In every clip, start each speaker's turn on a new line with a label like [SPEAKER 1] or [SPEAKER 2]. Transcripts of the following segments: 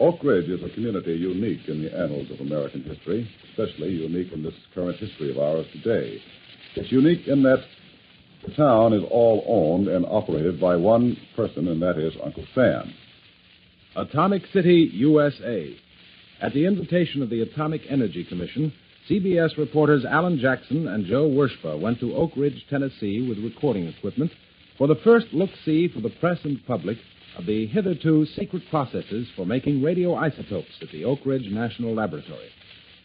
[SPEAKER 1] Oak Ridge is a community unique in the annals of American history, especially unique in this current history of ours today. It's unique in that the town is all owned and operated by one person, and that is Uncle Sam.
[SPEAKER 2] Atomic City, U.S.A. At the invitation of the Atomic Energy Commission, CBS reporters Alan Jackson and Joe Wershba went to Oak Ridge, Tennessee with recording equipment for the first look-see for the press and public of the hitherto secret processes for making radioisotopes at the Oak Ridge National Laboratory.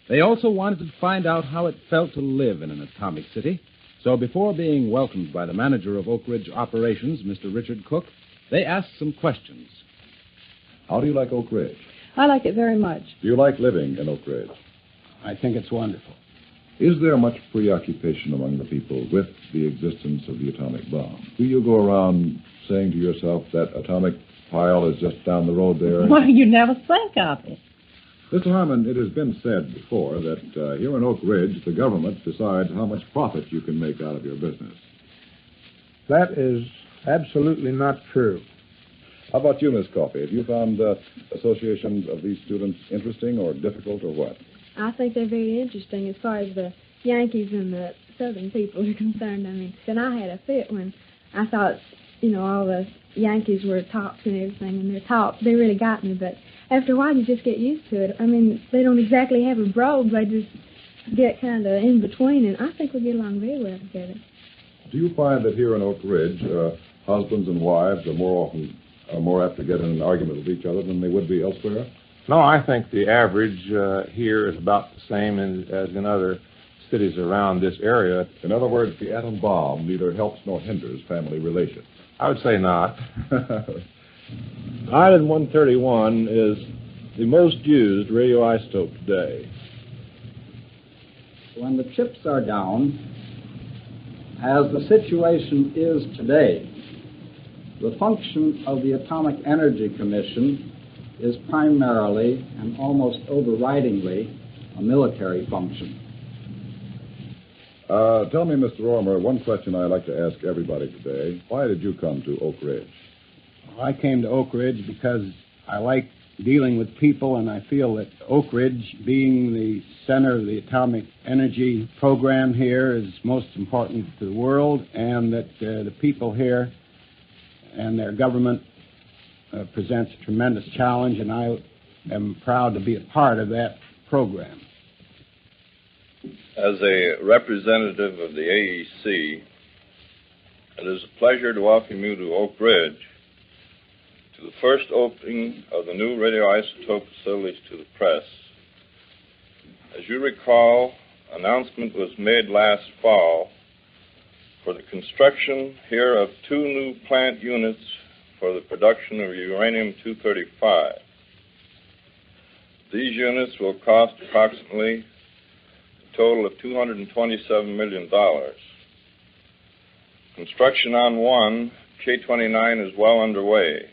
[SPEAKER 2] They also wanted to find out how it felt to live in an atomic city, so before being welcomed by the manager of Oak Ridge operations, Mr. Richard Cook, they asked some questions.
[SPEAKER 1] How do you like Oak Ridge?
[SPEAKER 3] I like it very much.
[SPEAKER 1] Do you like living in Oak Ridge?
[SPEAKER 4] I think it's wonderful.
[SPEAKER 1] Is there much preoccupation among the people with the existence of the atomic bomb? Do you go around saying to yourself that atomic pile is just down the road there?
[SPEAKER 3] Well, you never think of it.
[SPEAKER 1] Mr. Harmon, it has been said before that here in Oak Ridge, the government decides how much profit you can make out of your business.
[SPEAKER 4] That is absolutely not true.
[SPEAKER 1] How about you, Miss Coffey? Have you found associations of these students interesting or difficult or what?
[SPEAKER 5] I think they're very interesting as far as the Yankees and the Southern people are concerned. I mean, then I had a fit when I thought, all the Yankees were tops and everything, and they're tops. They really got me, but after a while you just get used to it. I mean, they don't exactly have a brogue. They just get kind of in between, and I think we get along very well together.
[SPEAKER 1] Do you find that here in Oak Ridge, husbands and wives are more apt to get in an argument with each other than they would be elsewhere?
[SPEAKER 6] No, I think the average here is about the same as in other cities around this area.
[SPEAKER 1] In other words, the atom bomb neither helps nor hinders family relations.
[SPEAKER 6] I would say not.
[SPEAKER 2] Item 131 is the most used radioisotope today.
[SPEAKER 7] When the chips are down, as the situation is today, the function of the Atomic Energy Commission is primarily and almost overridingly a military function.
[SPEAKER 1] Tell me, Mr. Ormer, one question I'd like to ask everybody today. Why did you come to Oak Ridge?
[SPEAKER 4] I came to Oak Ridge because I like dealing with people, and I feel that Oak Ridge, being the center of the atomic energy program here, is most important to the world, and that the people here and their government presents a tremendous challenge, and I am proud to be a part of that program.
[SPEAKER 8] As a representative of the AEC, it is a pleasure to welcome you to Oak Ridge to the first opening of the new radioisotope facilities to the press. As you recall, announcement was made last fall for the construction here of 2 new plant units for the production of uranium-235. These units will cost approximately a total of $227 million. Construction on one, K-29, is well underway,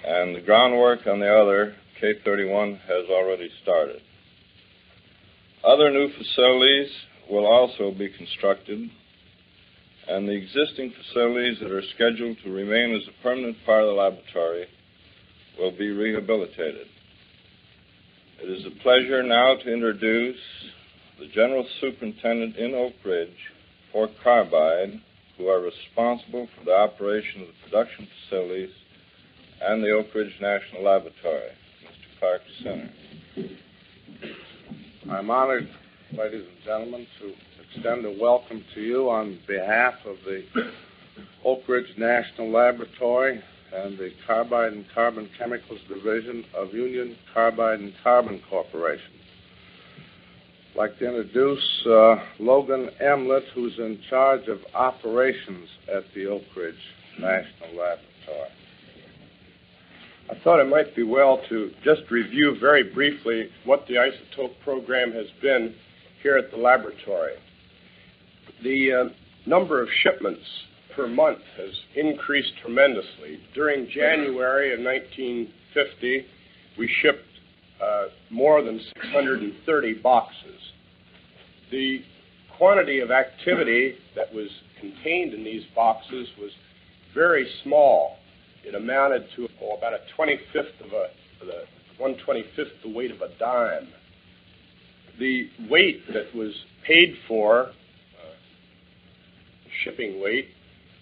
[SPEAKER 8] and the groundwork on the other, K-31, has already started. Other new facilities will also be constructed, and the existing facilities that are scheduled to remain as a permanent part of the laboratory will be rehabilitated. It is a pleasure now to introduce the General Superintendent in Oak Ridge for Carbide, who are responsible for the operation of the production facilities and the Oak Ridge National Laboratory, Mr. Clark Center.
[SPEAKER 6] I'm honored, ladies and gentlemen, to extend a welcome to you on behalf of the Oak Ridge National Laboratory and the Carbide and Carbon Chemicals Division of Union Carbide and Carbon Corporation. I'd like to introduce Logan Emlett, who's in charge of operations at the Oak Ridge National Laboratory.
[SPEAKER 9] I thought it might be well to just review very briefly what the isotope program has been here at the laboratory. The number of shipments per month has increased tremendously. During January of 1950, we shipped more than 630 boxes. The quantity of activity that was contained in these boxes was very small. It amounted to about a 25th of the 1/25th the weight of a dime. The weight that was paid for, shipping weight,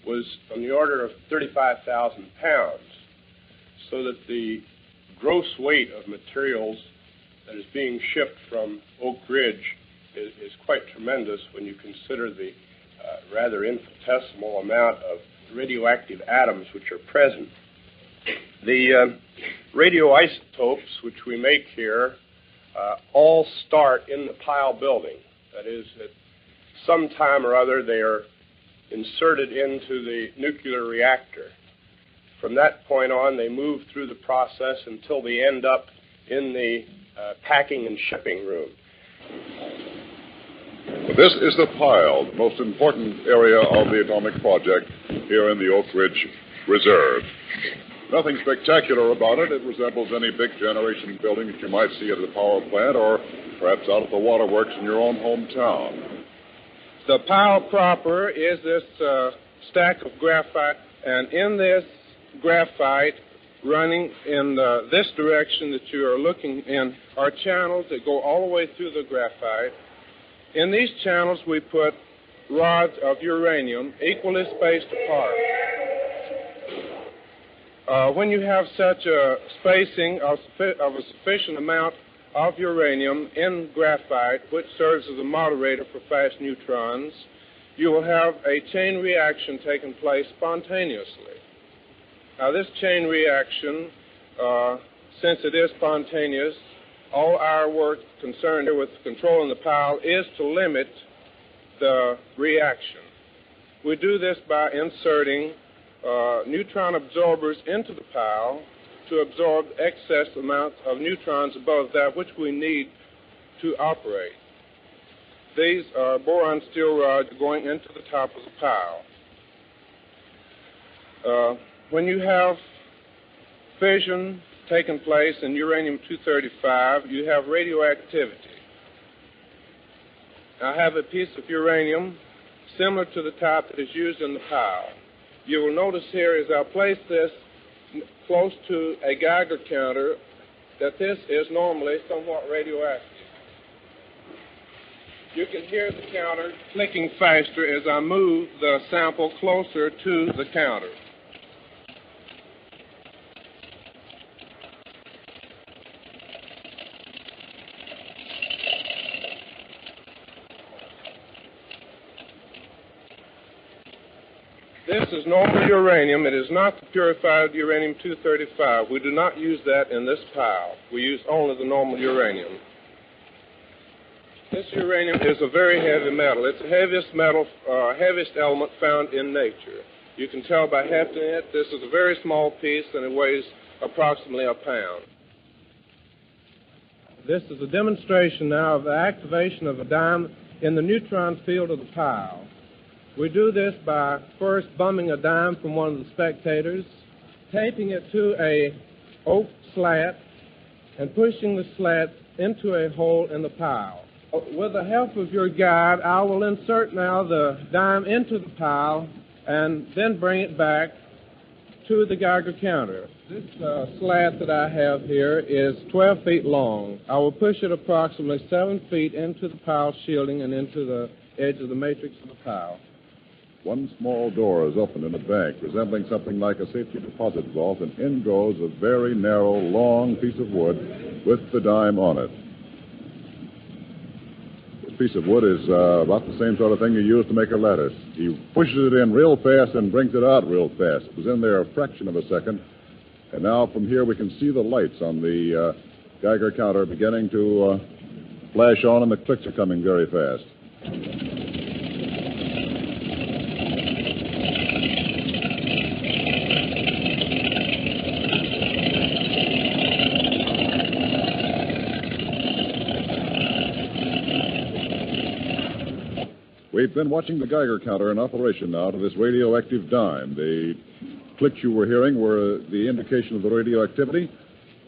[SPEAKER 9] was on the order of 35,000 pounds, so that the gross weight of materials that is being shipped from Oak Ridge is quite tremendous when you consider the rather infinitesimal amount of radioactive atoms which are present. The radioisotopes which we make here all start in the pile building. That is, at some time or other they are inserted into the nuclear reactor. From that point on, they move through the process until they end up in the packing and shipping room.
[SPEAKER 1] This is the pile, the most important area of the atomic project here in the Oak Ridge Reserve. Nothing spectacular about it. It resembles any big generation building that you might see at a power plant or perhaps out at the waterworks in your own hometown.
[SPEAKER 10] The pile proper is this stack of graphite, and in this graphite running in this direction that you are looking in are channels that go all the way through the graphite. In these channels we put rods of uranium equally spaced apart. When you have such a spacing of a sufficient amount of uranium in graphite, which serves as a moderator for fast neutrons, you will have a chain reaction taking place spontaneously. Now, this chain reaction, since it is spontaneous, all our work concerned with controlling the pile is to limit the reaction. We do this by inserting neutron absorbers into the pile to absorb excess amounts of neutrons above that which we need to operate. These are boron steel rods going into the top of the pile. When you have fission taking place in uranium-235, you have radioactivity. I have a piece of uranium similar to the type that is used in the pile. You will notice here as I place this close to a Geiger counter that this is normally somewhat radioactive. You can hear the counter clicking faster as I move the sample closer to the counter. This is normal uranium. It is not the purified uranium-235. We do not use that in this pile. We use only the normal uranium. This uranium is a very heavy metal. It's the heaviest metal, heaviest element found in nature. You can tell by hefting it. This is a very small piece, and it weighs approximately a pound. This is a demonstration now of the activation of a dime in the neutron field of the pile. We do this by first bumming a dime from one of the spectators, taping it to a oak slat, and pushing the slat into a hole in the pile. With the help of your guide, I will insert now the dime into the pile and then bring it back to the Geiger counter. This slat that I have here is 12 feet long. I will push it approximately 7 feet into the pile shielding and into the edge of the matrix of the pile.
[SPEAKER 1] One small door is opened in the bank, resembling something like a safety deposit vault, and in goes a very narrow, long piece of wood with the dime on it. This piece of wood is about the same sort of thing you use to make a lattice. He pushes it in real fast and brings it out real fast. It was in there a fraction of a second, and now from here we can see the lights on the Geiger counter beginning to flash on, and the clicks are coming very fast. We've been watching the Geiger counter in operation now to this radioactive dime. The clicks you were hearing were the indication of the radioactivity.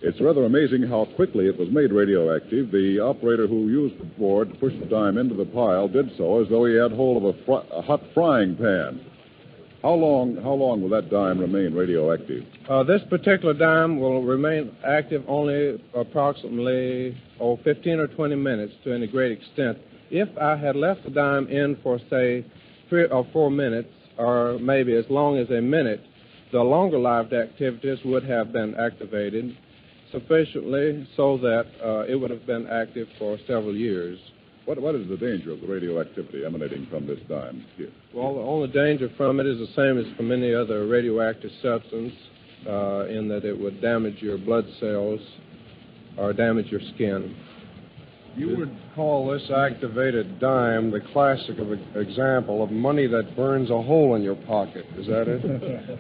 [SPEAKER 1] It's rather amazing how quickly it was made radioactive. The operator who used the board to push the dime into the pile did so as though he had hold of a hot frying pan. How long will that dime remain radioactive?
[SPEAKER 10] This particular dime will remain active only approximately 15 or 20 minutes to any great extent. If I had left the dime in for, say, 3 or 4 minutes, or maybe as long as a minute, the longer-lived activities would have been activated sufficiently so that it would have been active for several years.
[SPEAKER 1] What is the danger of the radioactivity emanating from this dime here?
[SPEAKER 10] Well, the only danger from it is the same as from any other radioactive substance, in that it would damage your blood cells or damage your skin.
[SPEAKER 11] You would call this activated dime the classic example of money that burns a hole in your pocket. Is that it?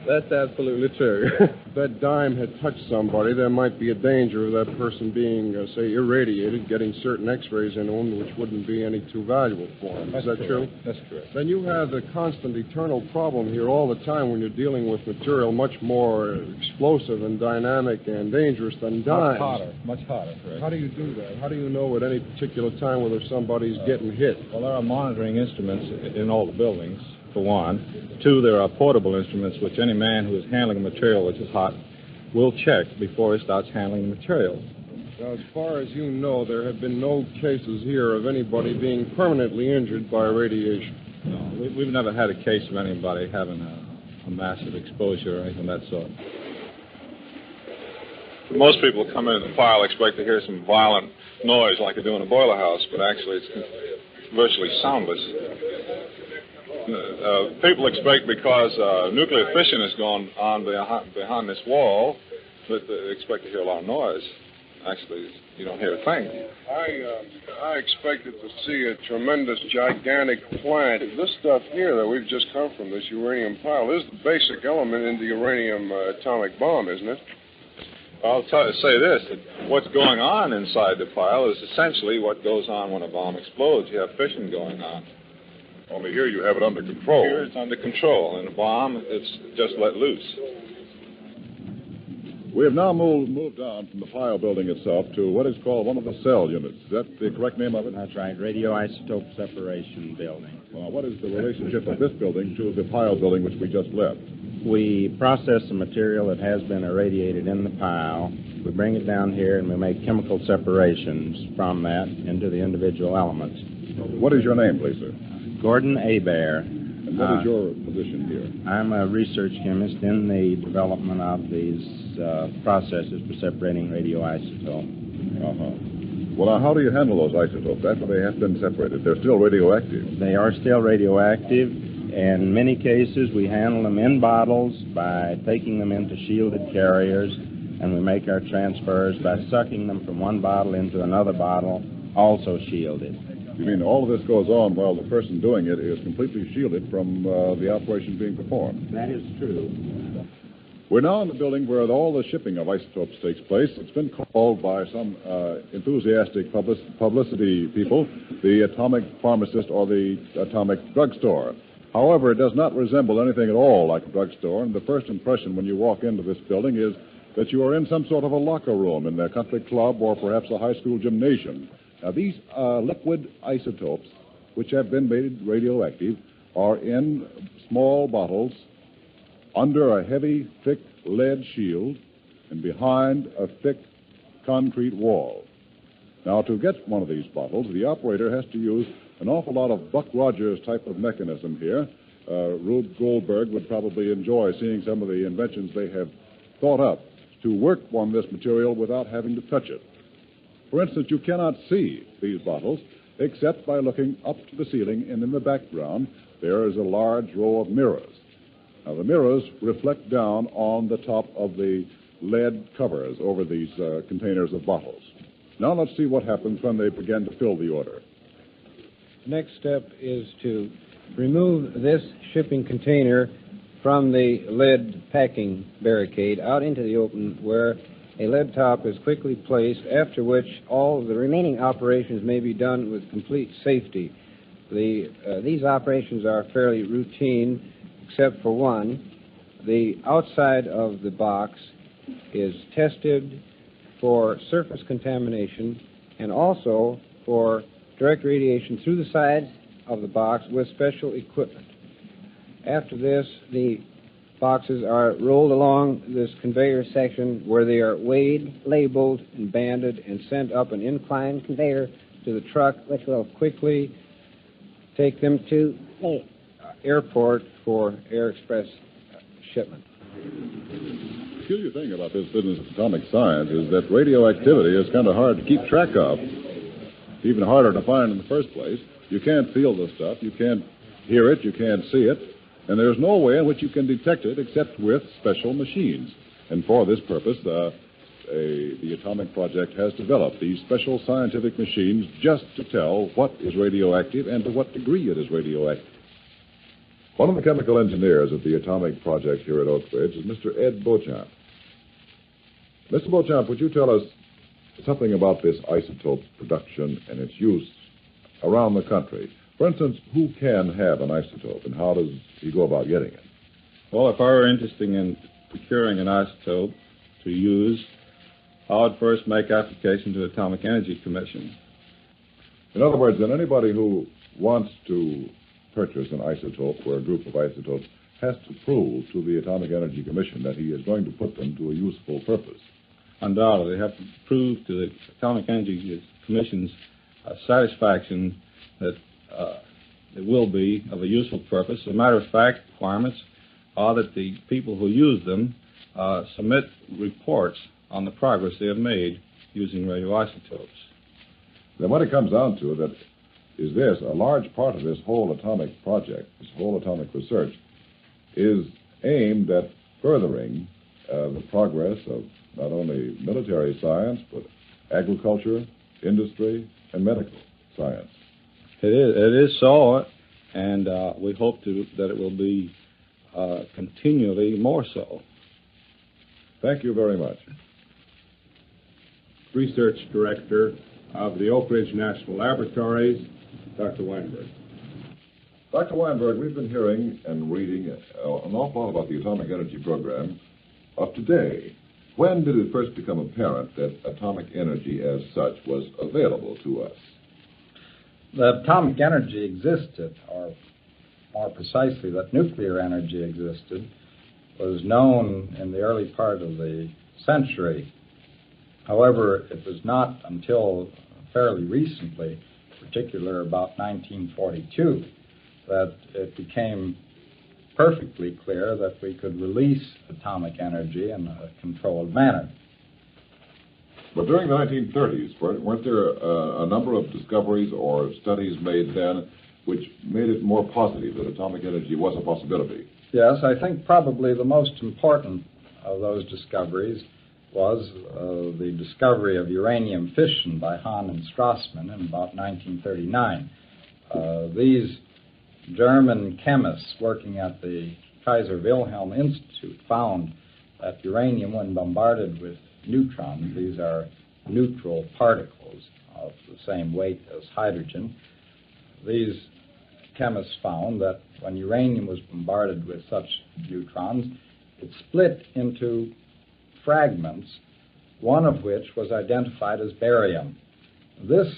[SPEAKER 10] That's absolutely true.
[SPEAKER 11] If that dime had touched somebody, there might be a danger of that person being, say, irradiated, getting certain X-rays in them, which wouldn't be any too valuable for them. Is that true?
[SPEAKER 10] That's correct.
[SPEAKER 11] Then you have the constant eternal problem here all the time when you're dealing with material much more explosive and dynamic and dangerous than dimes.
[SPEAKER 12] Much hotter, correct.
[SPEAKER 11] How do you do that? How do you know at any particular time whether somebody's getting hit?
[SPEAKER 12] Well, there are monitoring instruments in all the buildings, for one. Two, there are portable instruments which any man who is handling a material which is hot will check before he starts handling the material.
[SPEAKER 11] Now, as far as you know, there have been no cases here of anybody being permanently injured by radiation.
[SPEAKER 12] No, we've never had a case of anybody having a massive exposure or anything of that sort.
[SPEAKER 8] Most people come into the file expect to hear some violent noise like they do in a boiler house, but actually it's virtually soundless. People expect because nuclear fission is going on behind this wall that they expect to hear a lot of noise. Actually, you don't hear a thing.
[SPEAKER 11] I expected to see a tremendous, gigantic plant. This stuff here that we've just come from, this uranium pile, is the basic element in the uranium atomic bomb, isn't it?
[SPEAKER 8] I'll say this, that what's going on inside the pile is essentially what goes on when a bomb explodes. You have fission going on.
[SPEAKER 1] Only here you have it under control.
[SPEAKER 8] Here it's under control. In a bomb, it's just let loose.
[SPEAKER 1] We have now moved on from the pile building itself to what is called one of the cell units. Is that the correct name of it?
[SPEAKER 4] That's right, radioisotope separation building.
[SPEAKER 1] Well, what is the relationship of this building to the pile building which we just left?
[SPEAKER 4] We process the material that has been irradiated in the pile. We bring it down here and we make chemical separations from that into the individual elements.
[SPEAKER 1] What is your name, please, sir?
[SPEAKER 4] Gordon Hebert.
[SPEAKER 1] And what is your position here?
[SPEAKER 4] I'm a research chemist in the development of these processes for separating radioisotopes.
[SPEAKER 1] Well, now, how do you handle those isotopes after they have been separated? They're still radioactive.
[SPEAKER 4] They are still radioactive. In many cases, we handle them in bottles by taking them into shielded carriers, and we make our transfers by sucking them from one bottle into another bottle, also shielded.
[SPEAKER 1] You mean all of this goes on while the person doing it is completely shielded from the operation being performed?
[SPEAKER 4] That is true.
[SPEAKER 1] We're now in the building where all the shipping of isotopes takes place. It's been called by some enthusiastic publicity people the atomic pharmacist or the atomic drugstore. However, it does not resemble anything at all like a drugstore, and the first impression when you walk into this building is that you are in some sort of a locker room in a country club or perhaps a high school gymnasium. Now, these liquid isotopes, which have been made radioactive, are in small bottles under a heavy, thick lead shield and behind a thick concrete wall. Now, to get one of these bottles, the operator has to use an awful lot of Buck Rogers type of mechanism here. Rube Goldberg would probably enjoy seeing some of the inventions they have thought up to work on this material without having to touch it. For instance, you cannot see these bottles except by looking up to the ceiling, and in the background there is a large row of mirrors. Now, the mirrors reflect down on the top of the lead covers over these containers of bottles. Now let's see what happens when they begin to fill the order.
[SPEAKER 13] Next step is to remove this shipping container from the lead packing barricade out into the open where a lead top is quickly placed, after which all of the remaining operations may be done with complete safety. These operations are fairly routine, except for one. The outside of the box is tested for surface contamination and also for direct radiation through the sides of the box with special equipment. After this, the boxes are rolled along this conveyor section where they are weighed, labeled, and banded, and sent up an inclined conveyor to the truck, which will quickly take them to the airport for air express shipment.
[SPEAKER 1] The peculiar thing about this business of atomic science is that radioactivity is kind of hard to keep track of. It's even harder to find in the first place. You can't feel the stuff. You can't hear it. You can't see it. And there's no way in which you can detect it except with special machines. And for this purpose, the Atomic Project has developed these special scientific machines just to tell what is radioactive and to what degree it is radioactive. One of the chemical engineers at the Atomic Project here at Oak Ridge is Mr. Ed Beauchamp. Mr. Beauchamp, would you tell us something about this isotope production and its use around the country? For instance, who can have an isotope, and how does he go about getting it?
[SPEAKER 12] Well, if I were interested in procuring an isotope to use, I would first make application to the Atomic Energy Commission.
[SPEAKER 1] In other words, then anybody who wants to purchase an isotope or a group of isotopes has to prove to the Atomic Energy Commission that he is going to put them to a useful purpose.
[SPEAKER 12] Undoubtedly, they have to prove to the Atomic Energy Commission's satisfaction that it will be of a useful purpose. As a matter of fact, requirements are that the people who use them submit reports on the progress they have made using radioisotopes.
[SPEAKER 1] Then what it comes down to that is this: a large part of this whole atomic project, this whole atomic research, is aimed at furthering the progress of not only military science, but agriculture, industry, and medical science.
[SPEAKER 12] It is so, and we hope that it will be continually more so.
[SPEAKER 1] Thank you very much.
[SPEAKER 14] Research Director of the Oak Ridge National Laboratories, Dr. Weinberg.
[SPEAKER 1] Dr. Weinberg, we've been hearing and reading an awful lot about the atomic energy program of today. When did it first become apparent that atomic energy as such was available to us?
[SPEAKER 7] That atomic energy existed, or more precisely, that nuclear energy existed, was known in the early part of the century. However, it was not until fairly recently, particularly about 1942, that it became perfectly clear that we could release atomic energy in a controlled manner.
[SPEAKER 1] But during the 1930s, weren't there a number of discoveries or studies made then which made it more positive that atomic energy was a possibility?
[SPEAKER 7] Yes, I think probably the most important of those discoveries was the discovery of uranium fission by Hahn and Strassmann in about 1939. These German chemists working at the Kaiser Wilhelm Institute found that uranium, when bombarded with neutrons, these are neutral particles of the same weight as hydrogen, these chemists found that when uranium was bombarded with such neutrons, it split into fragments, one of which was identified as barium. This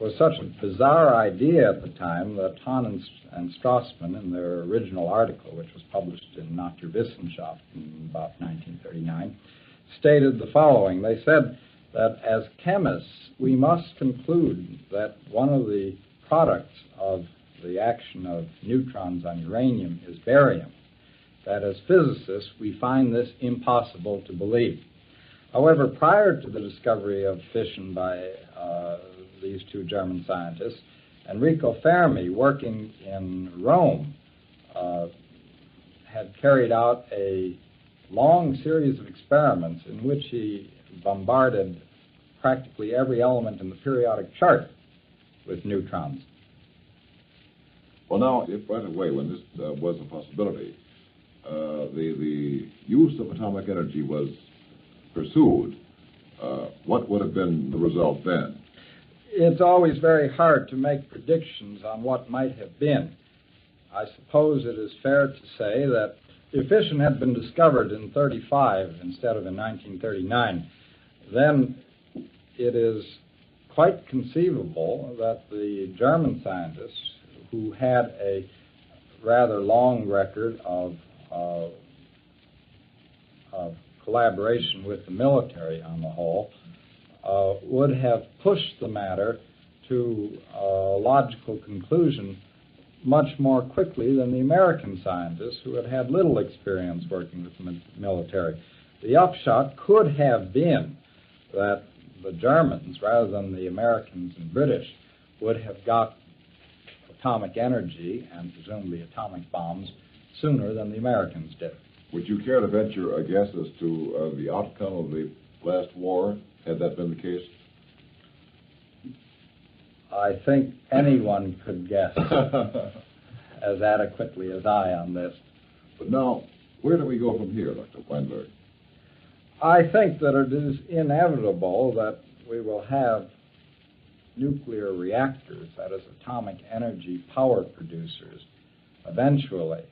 [SPEAKER 7] was such a bizarre idea at the time that Hahn and Strassmann, in their original article, which was published in Naturwissenschaft in about 1939, stated the following. They said that as chemists, we must conclude that one of the products of the action of neutrons on uranium is barium. That as physicists, we find this impossible to believe. However, prior to the discovery of fission by these two German scientists, Enrico Fermi, working in Rome, had carried out a long series of experiments in which he bombarded practically every element in the periodic chart with neutrons.
[SPEAKER 1] Well, now, if right away, when this was a possibility, the use of atomic energy was pursued, what would have been the result then?
[SPEAKER 7] It's always very hard to make predictions on what might have been. I suppose it is fair to say that if fission had been discovered in 1935 instead of in 1939, then it is quite conceivable that the German scientists, who had a rather long record of collaboration with the military on the whole, would have pushed the matter to a logical conclusion much more quickly than the American scientists who had had little experience working with the military. The upshot could have been that the Germans, rather than the Americans and British, would have got atomic energy and presumably atomic bombs sooner than the Americans did.
[SPEAKER 1] Would you care to venture a guess as to the outcome of the last war, had that been the case?
[SPEAKER 7] I think anyone could guess as adequately as I on this.
[SPEAKER 1] But now, where do we go from here, Dr. Weinberg?
[SPEAKER 7] I think that it is inevitable that we will have nuclear reactors, that is, atomic energy power producers, eventually.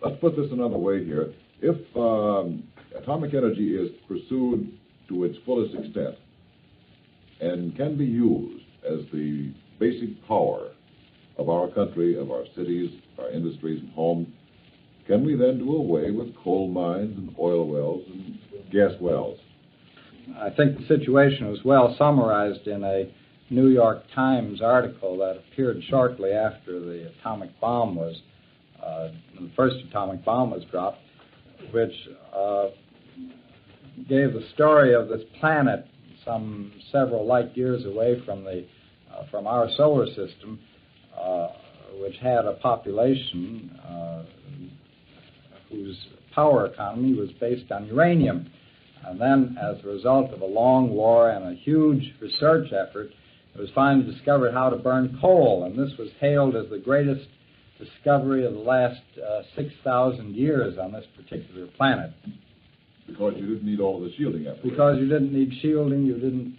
[SPEAKER 1] Let's put this another way here. If atomic energy is pursued to its fullest extent and can be used as the basic power of our country, of our cities, our industries and homes, can we then do away with coal mines and oil wells and gas wells?
[SPEAKER 7] I think the situation was well summarized in a New York Times article that appeared shortly after the atomic bomb was, the first atomic bomb was dropped, which gave the story of this planet some several light years away from our solar system, which had a population whose power economy was based on uranium. And then, as a result of a long war and a huge research effort, it was finally discovered how to burn coal, and this was hailed as the greatest discovery of the last 6,000 years on this particular planet.
[SPEAKER 1] Because you didn't need all of the shielding apparatus.
[SPEAKER 7] Because you didn't need shielding, you didn't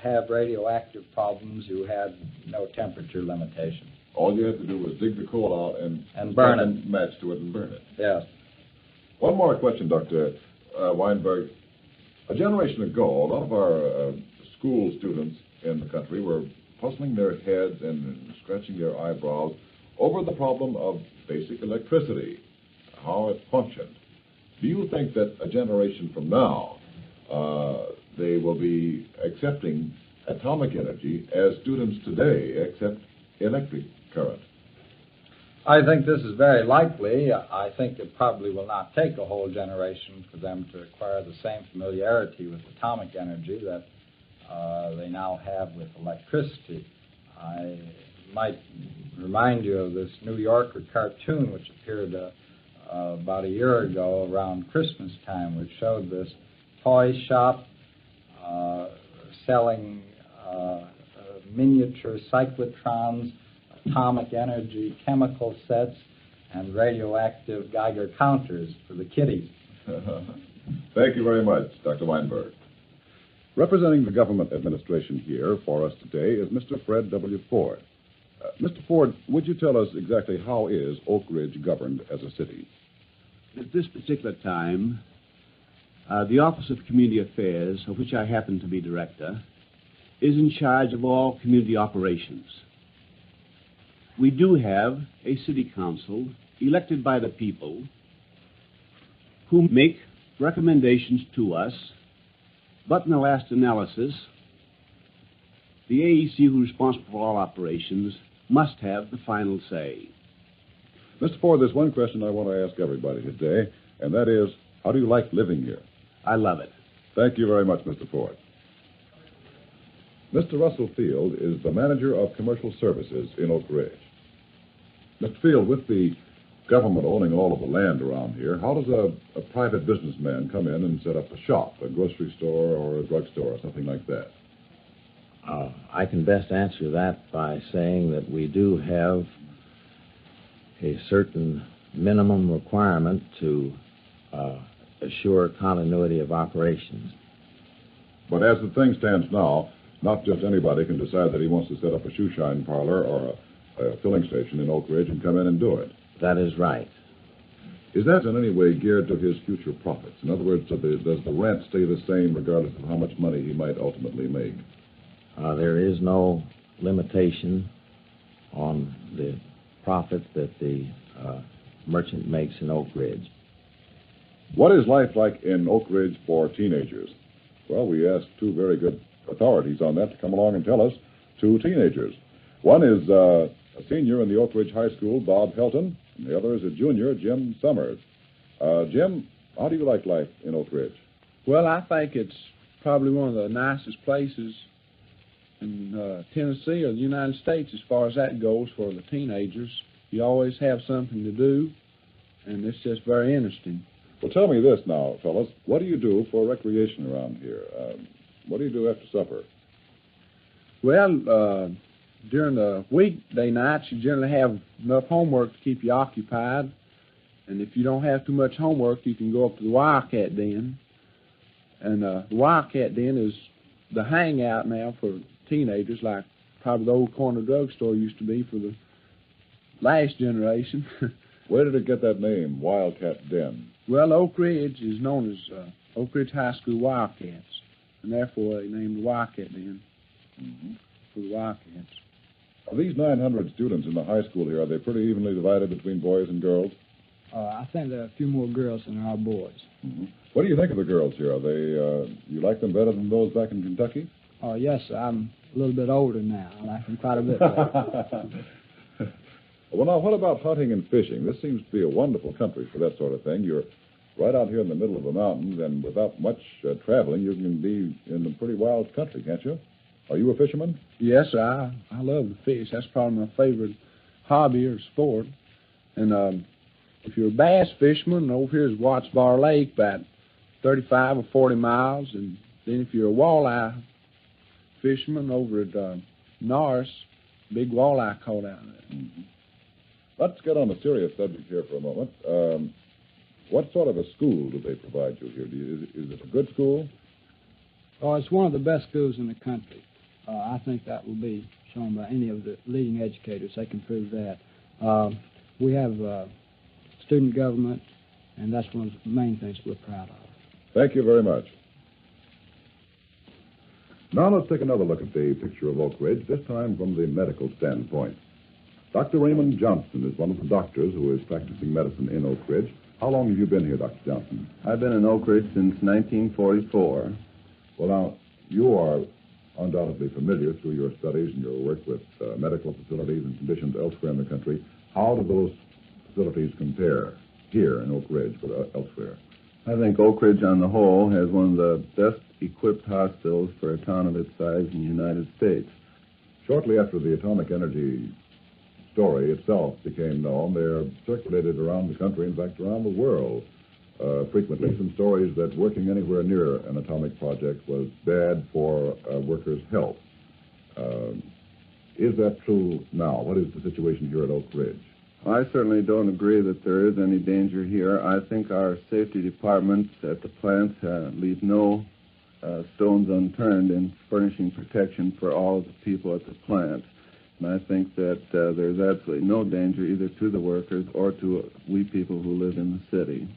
[SPEAKER 7] have radioactive problems, you had no temperature limitation.
[SPEAKER 1] All you had to do was dig the coal out and
[SPEAKER 7] burn it.
[SPEAKER 1] Match to it and burn it.
[SPEAKER 7] Yes.
[SPEAKER 1] One more question, Dr. Weinberg. A generation ago, a lot of our school students in the country were puzzling their heads and scratching their eyebrows over the problem of basic electricity, how it functioned. Do you think that a generation from now, they will be accepting atomic energy as students today accept electric current?
[SPEAKER 7] I think this is very likely. I think it probably will not take a whole generation for them to acquire the same familiarity with atomic energy that they now have with electricity. I might remind you of this New Yorker cartoon which appeared about a year ago around Christmas time, which showed this toy shop selling miniature cyclotrons, atomic energy, chemical sets, and radioactive Geiger counters for the kiddies.
[SPEAKER 1] Thank you very much, Dr. Weinberg. Representing the government administration here for us today is Mr. Fred W. Ford. Mr. Ford, would you tell us exactly how is Oak Ridge governed as a city?
[SPEAKER 15] At this particular time, the Office of Community Affairs, of which I happen to be director, is in charge of all community operations. We do have a city council elected by the people who make recommendations to us, but in the last analysis, the AEC, who's responsible for all operations, must have the final say.
[SPEAKER 1] Mr. Ford, there's one question I want to ask everybody today, and that is, how do you like living here?
[SPEAKER 15] I love it.
[SPEAKER 1] Thank you very much, Mr. Ford. Mr. Russell Field is the manager of commercial services in Oak Ridge. Mr. Field, with the government owning all of the land around here, how does a private businessman come in and set up a shop, a grocery store or a drugstore or something like that?
[SPEAKER 16] I can best answer that by saying that we do have a certain minimum requirement to assure continuity of operations.
[SPEAKER 1] But as the thing stands now, not just anybody can decide that he wants to set up a shoe shine parlor or a filling station in Oak Ridge and come in and do it.
[SPEAKER 16] That is right.
[SPEAKER 1] Is that in any way geared to his future profits? In other words, does the rent stay the same regardless of how much money he might ultimately make?
[SPEAKER 16] There is no limitation on the profit that the merchant makes in Oak Ridge.
[SPEAKER 1] What is life like in Oak Ridge for teenagers? Well, we asked two very good authorities on that to come along and tell us. Two teenagers. One is a senior in the Oak Ridge High School, Bob Helton, and the other is a junior, Jim Summers. Jim, how do you like life in Oak Ridge?
[SPEAKER 17] Well, I think it's probably one of the nicest places in Tennessee or the United States as far as that goes for the teenagers. You always have something to do, and it's just very interesting.
[SPEAKER 1] Well, tell me this now, fellas. What do you do for recreation around here? What do you do after supper?
[SPEAKER 17] Well, during the weekday nights, you generally have enough homework to keep you occupied. And if you don't have too much homework, you can go up to the Wildcat Den. And the Wildcat Den is the hangout now for teenagers, like probably the old corner drugstore used to be for the last generation.
[SPEAKER 1] Where did it get that name, Wildcat Den?
[SPEAKER 17] Well, Oak Ridge is known as Oak Ridge High School Wildcats, and therefore they named the Wildcat Den for the Wildcats.
[SPEAKER 1] Of these 900 students in the high school here, are they pretty evenly divided between boys and girls?
[SPEAKER 18] I think there are a few more girls than there are boys.
[SPEAKER 1] What do you think of the girls here? Are they, you like them better than those back in Kentucky?
[SPEAKER 18] Oh, yes, sir. I'm a little bit older now. I like them quite a bit better.
[SPEAKER 1] Well, now, what about hunting and fishing? This seems to be a wonderful country for that sort of thing. You're right out here in the middle of the mountains, and without much traveling, you can be in a pretty wild country, can't you? Are you a fisherman?
[SPEAKER 17] Yes, sir. I love to fish. That's probably my favorite hobby or sport. And if you're a bass fisherman, over here is Watts Bar Lake, about 35 or 40 miles. And then if you're a walleye fisherman over at Norris, big walleye caught out there.
[SPEAKER 1] Let's get on a serious subject here for a moment. What sort of a school do they provide you here? Is it a good school?
[SPEAKER 18] Oh, it's one of the best schools in the country. I think that will be shown by any of the leading educators. They can prove that. We have student government, and that's one of the main things we're proud of.
[SPEAKER 1] Thank you very much. Now let's take another look at the picture of Oak Ridge, this time from the medical standpoint. Dr. Raymond Johnson is one of the doctors who is practicing medicine in Oak Ridge. How long have you been here, Dr. Johnson?
[SPEAKER 19] I've been in Oak Ridge since 1944.
[SPEAKER 1] Well, now, you are undoubtedly familiar through your studies and your work with medical facilities and conditions elsewhere in the country. How do those facilities compare here in Oak Ridge with elsewhere?
[SPEAKER 19] I think Oak Ridge on the whole has one of the best equipped hospitals for a town of its size in the United States.
[SPEAKER 1] Shortly after the atomic energy story itself became known, they're circulated around the country, in fact, around the world. Frequently, some stories that working anywhere near an atomic project was bad for workers' health. Is that true now? What is the situation here at Oak Ridge?
[SPEAKER 19] I certainly don't agree that there is any danger here. I think our safety departments at the plants leave no stones unturned in furnishing protection for all of the people at the plant. And I think that there's absolutely no danger either to the workers or to we people who live in the city.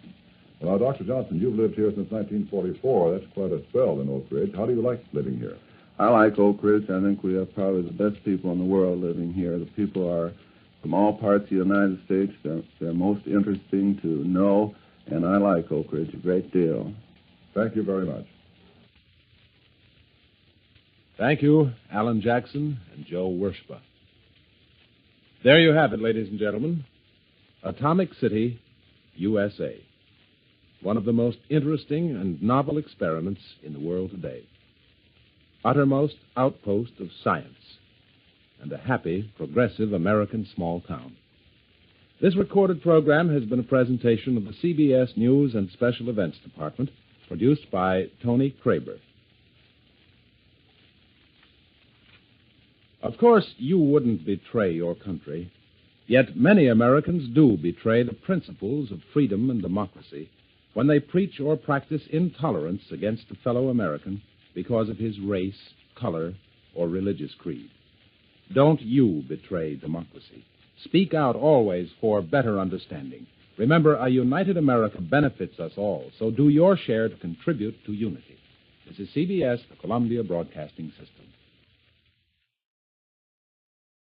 [SPEAKER 1] Well, now, Dr. Johnson, you've lived here since 1944. That's quite a spell in Oak Ridge. How do you like living here?
[SPEAKER 19] I like Oak Ridge. I think we have probably the best people in the world living here. The people are from all parts of the United States. They're most interesting to know, and I like Oak Ridge a great deal.
[SPEAKER 1] Thank you very much.
[SPEAKER 2] Thank you, Alan Jackson and Joe Wershba. There you have it, ladies and gentlemen. Atomic City, U.S.A. One of the most interesting and novel experiments in the world today. Uttermost outpost of science and a happy, progressive American small town. This recorded program has been a presentation of the CBS News and Special Events Department, produced by Tony Kraber. Of course, you wouldn't betray your country, yet many Americans do betray the principles of freedom and democracy when they preach or practice intolerance against a fellow American because of his race, color, or religious creed. Don't you betray democracy. Speak out always for better understanding. Remember, a united America benefits us all, so do your share to contribute to unity. This is CBS, the Columbia Broadcasting System.